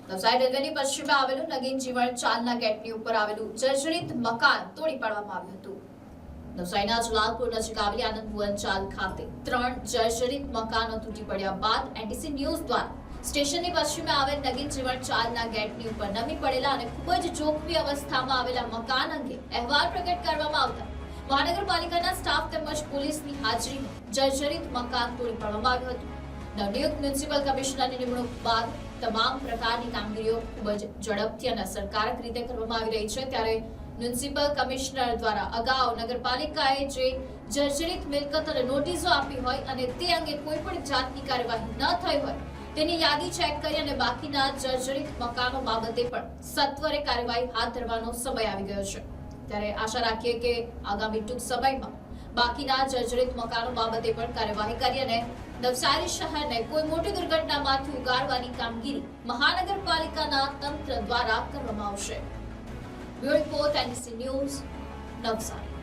નવસારી રેલવેની પશ્ચિમે આવેલું નગીન જીવન ચાલના ગેટની ઉપર આવેલું જર્જરિત મકાન તોડી પાડવામાં આવ્યું હતું. નવસારીના જલાલપુર નજીક આવેલી આનંદ ભુવન ચાલ ખાતે 3 જર્જરિત મકાનો તૂટી પડ્યા બાદ એનટીસી ન્યૂઝ દ્વારા સ્ટેશનની પશ્ચિમે આવેલ નગીન જીવન ચાલના ગેટની ઉપર નમી પડેલા અને ખૂબ જ જોખમી અવસ્થામાં આવેલા મકાન અંગે અહેવાલ પ્રગટ કરવામાં આવતા મહાનગરપાલિકાના સ્ટાફ તેમજ પોલીસની હાજરીમાં જર્જરિત મકાન તોડી પાડવામાં આવ્યું હતું. નવનિયુક્ત મ્યુનિસિપલ કમિશનરની નિમણૂક બાદ તમામ પ્રકારની કામગીરીઓ ખૂબ જ ઝડપથી અને અસરકારક રીતે કરવામાં આવી રહી છે. ત્યારે મ્યુનિસિપલ કમિશનર દ્વારા અગાઉ નગરપાલિકાએ જે જર્જરિત મિલકત અને નોટિસો આપી હોય અને તે અંગે કોઈ પણ જાતની કાર્યવાહી ન થઈ હોય તેની યાદી ચેક કરી અને બાકીના જર્જરિત મકાનો બાબતે પણ સત્વરે કાર્યવાહી હાથ ધરવાનો સમય આવી ગયો છે. ત્યારે આશા રાખીએ કે આગામી ટૂંક સમયમાં બાકીના જર્જરિત મકાનો બાબતે પણ કાર્યવાહી કરી અને નવસારી શહેરને કોઈ મોટી દુર્ઘટનામાંથી ઉગારવાની કામગીરી મહાનગરપાલિકાના તંત્ર દ્વારા કરવામાં આવશે. Bureau report NTC news, Navsari.